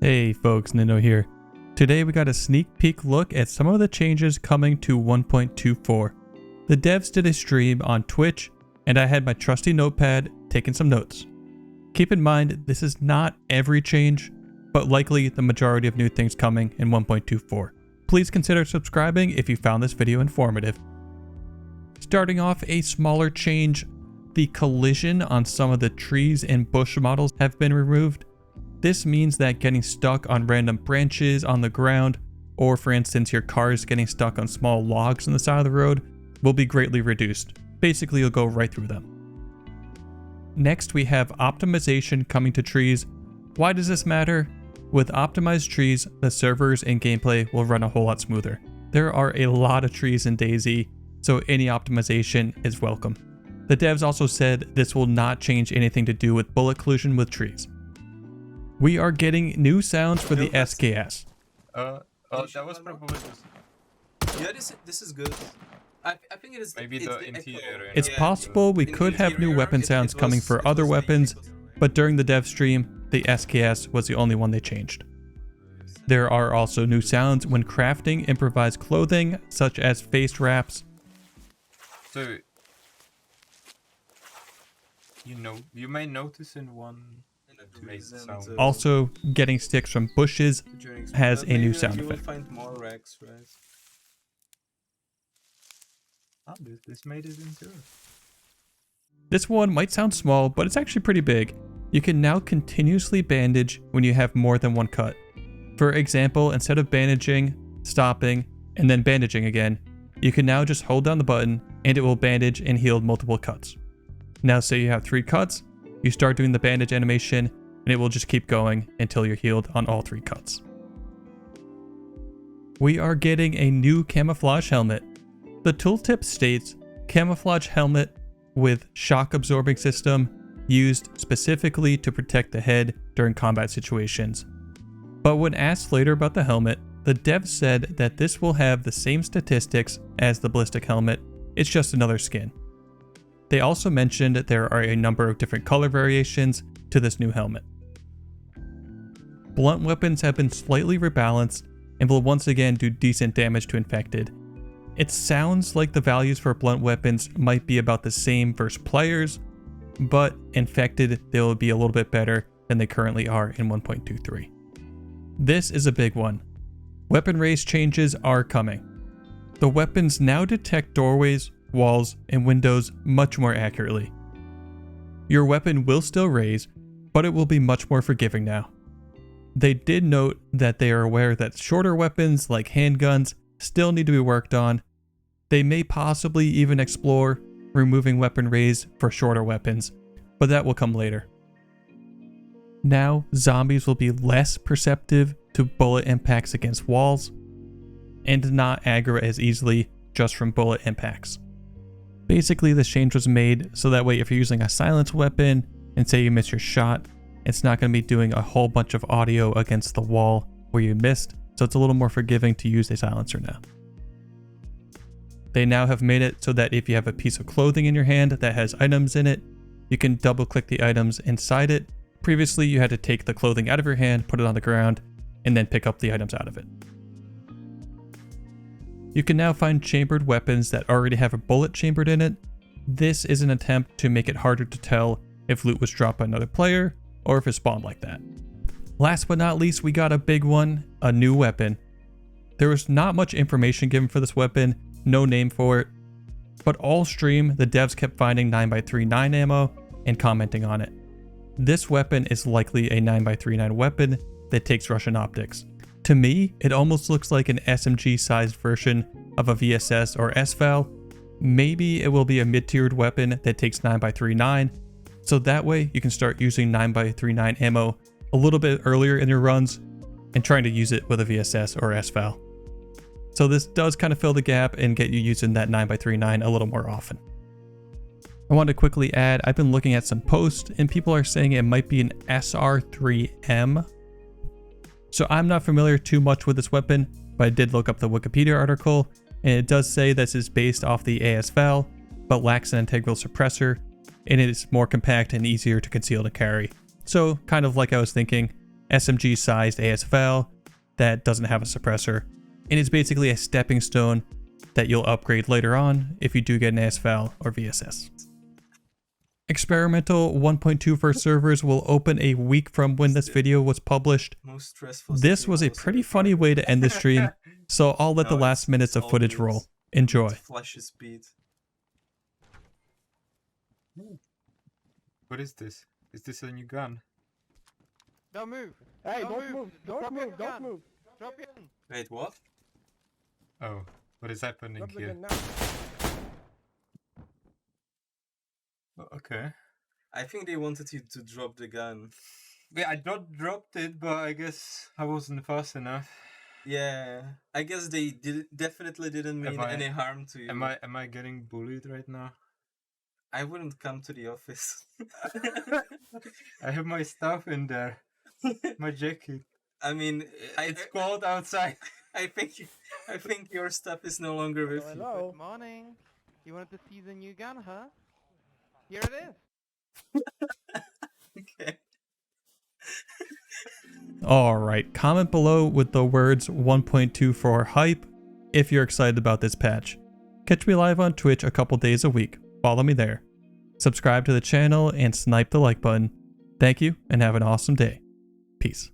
Hey folks, Nitno here. Today we got a sneak peek look at some of the changes coming to 1.24. The devs did a stream on Twitch, and I had my trusty notepad taking some notes. Keep in mind, this is not every change, but likely the majority of new things coming in 1.24. Please consider subscribing if you found this video informative. Starting off, a smaller change. The collision on some of the trees and bush models have been removed. This means that getting stuck on random branches on the ground, or for instance your car is getting stuck on small logs on the side of the road, will be greatly reduced. Basically you'll go right through them. Next we have optimization coming to trees. Why does this matter? With optimized trees, the servers and gameplay will run a whole lot smoother. There are a lot of trees in DayZ, so any optimization is welcome. The devs also said this will not change anything to do with bullet collision with trees. We are getting new sounds for the SKS. That was probably just... Yeah, this is good. I think it is. Maybe the interior. It's possible we could have new weapon sounds coming for other weapons, but during the dev stream, the SKS was the only one they changed. There are also new sounds when crafting improvised clothing, such as face wraps. So, you may notice in one... Also, getting sticks from bushes has a new sound you will effect. find more racks, right? Oh, this made it into it. This one might sound small, but it's actually pretty big. You can now continuously bandage when you have more than one cut. For example, instead of bandaging, stopping, and then bandaging again, you can now just hold down the button and it will bandage and heal multiple cuts. Now say you have 3 cuts, you start doing the bandage animation and it will just keep going until you're healed on all 3 cuts. We are getting a new Camouflage Helmet. The tooltip states Camouflage Helmet with shock absorbing system used specifically to protect the head during combat situations. But when asked later about the helmet, the devs said that this will have the same statistics as the ballistic helmet, it's just another skin. They also mentioned that there are a number of different color variations to this new helmet. Blunt weapons have been slightly rebalanced and will once again do decent damage to infected. It sounds like the values for blunt weapons might be about the same versus players, but infected they will be a little bit better than they currently are in 1.23. This is a big one. Weapon raise changes are coming. The weapons now detect doorways, walls, and windows much more accurately. Your weapon will still raise, but it will be much more forgiving now. They did note that they are aware that shorter weapons like handguns still need to be worked on. They may possibly even explore removing weapon raise for shorter weapons, but that will come later. Now, zombies will be less perceptive to bullet impacts against walls, and not aggro as easily just from bullet impacts. Basically, this change was made so that way if you're using a silence weapon and say you miss your shot, it's not going to be doing a whole bunch of audio against the wall where you missed, so it's a little more forgiving to use a silencer now. They now have made it so that if you have a piece of clothing in your hand that has items in it, you can double click the items inside it. Previously, you had to take the clothing out of your hand, put it on the ground, and then pick up the items out of it. You can now find chambered weapons that already have a bullet chambered in it. This is an attempt to make it harder to tell if loot was dropped by another player or if it spawned like that. Last but not least, we got a big one, a new weapon. There was not much information given for this weapon, no name for it, but all stream the devs kept finding 9x39 ammo and commenting on it. This weapon is likely a 9x39 weapon that takes Russian optics. To me, it almost looks like an SMG-sized version of a VSS or SVAL. Maybe it will be a mid-tiered weapon that takes 9x39, so that way you can start using 9x39 ammo a little bit earlier in your runs and trying to use it with a VSS or SVAL. So this does kind of fill the gap and get you using that 9x39 a little more often. I want to quickly add, I've been looking at some posts and people are saying it might be an SR3M. So I'm not familiar too much with this weapon, but I did look up the Wikipedia article and it does say this is based off the ASVAL, but lacks an integral suppressor, and it is more compact and easier to conceal and carry. So kind of like I was thinking, SMG-sized ASFL that doesn't have a suppressor, and is basically a stepping stone that you'll upgrade later on if you do get an ASFL or VSS. Experimental 1.2 first servers will open a week from when this video was published. Most stressful. This was a pretty funny way to end the stream, so I'll let the No, last minutes of all footage good. roll. Enjoy. Flash speed. What is this? Is this a new gun? Don't move. Hey, Don't don't move. move, don't Drop your move, don't gun. move. Drop your gun. Wait, what? Oh, what is happening Drop the here? gun now. Oh, okay. I think they wanted you to drop the gun. Yeah, I dropped it, but I guess I wasn't fast enough. Yeah, I guess they definitely didn't mean Am I- any harm to you. Am I getting bullied right now? I wouldn't come to the office. I have my stuff in there. My jacket. I mean, It's cold outside. I think your stuff is no longer with you. Hello. Good morning. You wanted to see the new gun, huh? Here it is. Okay. Alright, comment below with the words 1.2 for hype if you're excited about this patch. Catch me live on Twitch a couple days a week. Follow me there. Subscribe to the channel and snipe the like button. Thank you and have an awesome day. Peace.